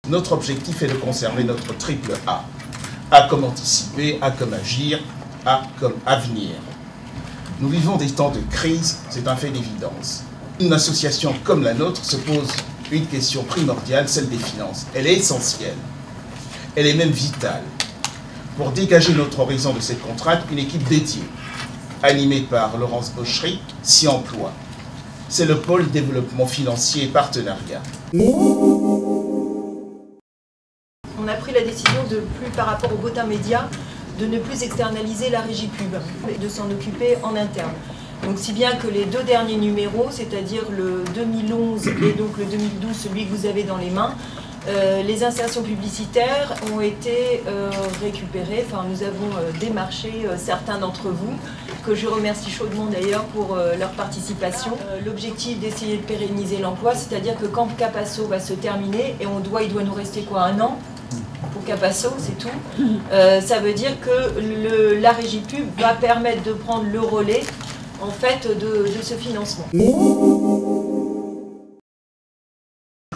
Notre objectif est de conserver notre triple A. A comme anticiper, A comme agir, A comme avenir. Nous vivons des temps de crise, c'est un fait d'évidence. Une association comme la nôtre se pose une question primordiale, celle des finances. Elle est essentielle. Elle est même vitale. Pour dégager notre horizon de cette contrainte, une équipe dédiée, animée par Laurence Bochery, s'y emploie. C'est le pôle développement financier et partenariat. On a pris la décision par rapport au Bottin Média, de ne plus externaliser la régie pub et de s'en occuper en interne. Donc si bien que les deux derniers numéros, c'est-à-dire le 2011 et donc le 2012, celui que vous avez dans les mains, les insertions publicitaires ont été récupérées. Enfin, nous avons démarché certains d'entre vous, que je remercie chaudement d'ailleurs pour leur participation. L'objectif d'essayer de pérenniser l'emploi, c'est-à-dire que quand Capasso va se terminer, et il doit nous rester quoi, 1 an pour Capasso, c'est tout. Ça veut dire que la régie pub va permettre de prendre le relais en fait de ce financement.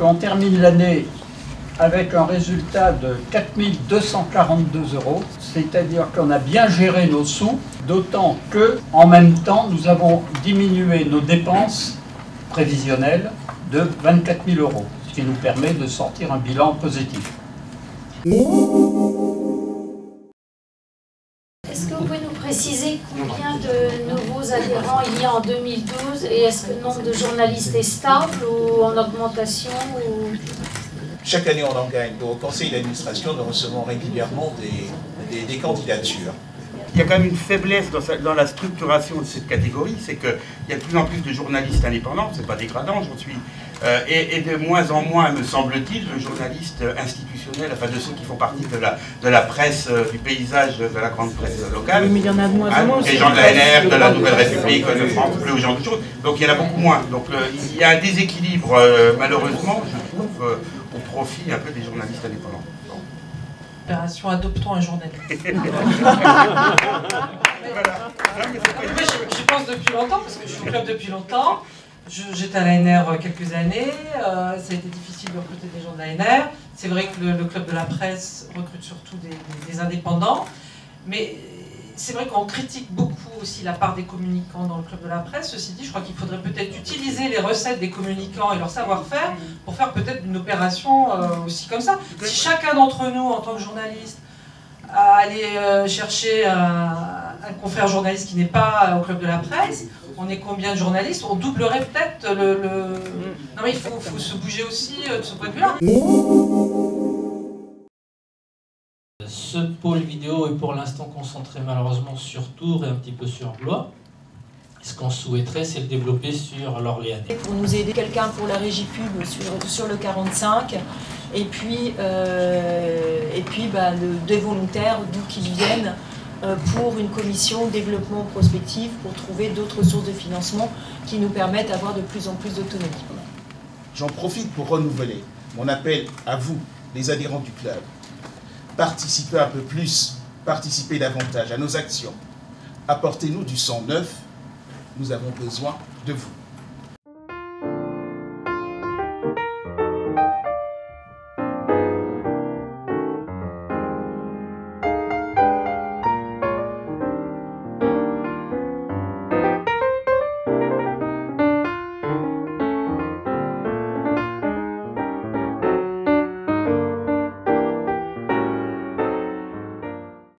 On termine l'année avec un résultat de 4 242 €, c'est-à-dire qu'on a bien géré nos sous, d'autant que, en même temps, nous avons diminué nos dépenses prévisionnelles de 24 000 €, ce qui nous permet de sortir un bilan positif. Est-ce que vous pouvez nous préciser combien de nouveaux adhérents il y a en 2012 et est-ce que le nombre de journalistes est stable ou en augmentation ou... Chaque année, on en gagne. Au conseil d'administration, nous recevons régulièrement des candidatures. Il y a quand même une faiblesse dans la structuration de cette catégorie, c'est qu'il y a de plus en plus de journalistes indépendants, c'est pas dégradant, j'en suis, et de moins en moins, me semble-t-il, de journalistes institutionnels, enfin de ceux qui font partie de la presse, du paysage de la grande presse locale. Oui, mais il y en a de moins en moins. Les gens de la NR, de la Nouvelle République, de France, ce genre de choses. Donc il y en a beaucoup moins. Donc il y a un déséquilibre, malheureusement, je trouve, au profit un peu des journalistes indépendants. Opération Adoptons un journaliste. J'y pense depuis longtemps, parce que je suis au club depuis longtemps. J'étais à l'ANR quelques années, ça a été difficile de recruter des gens de l'ANR. C'est vrai que le club de la presse recrute surtout des indépendants, mais c'est vrai qu'on critique beaucoup aussi la part des communicants dans le club de la presse. Ceci dit, je crois qu'il faudrait peut-être utiliser les recettes des communicants et leur savoir-faire pour faire peut-être une opération aussi comme ça. Si chacun d'entre nous, en tant que journaliste, allait chercher un confrère journaliste qui n'est pas au club de la presse, on est combien de journalistes? On doublerait peut-être le... Non mais il faut se bouger aussi de ce point de vue-là. Ce pôle vidéo est pour l'instant concentré malheureusement sur Tours et un petit peu sur Blois. Ce qu'on souhaiterait, c'est le développer sur l'Orléanais. Pour nous aider, quelqu'un pour la régie pub sur le 45, et puis des volontaires, d'où qu'ils viennent, pour une commission développement prospectif, pour trouver d'autres sources de financement qui nous permettent d'avoir de plus en plus d'autonomie. J'en profite pour renouveler mon appel à vous, les adhérents du club. Participez un peu plus, participez davantage à nos actions. Apportez-nous du sang neuf, nous avons besoin de vous.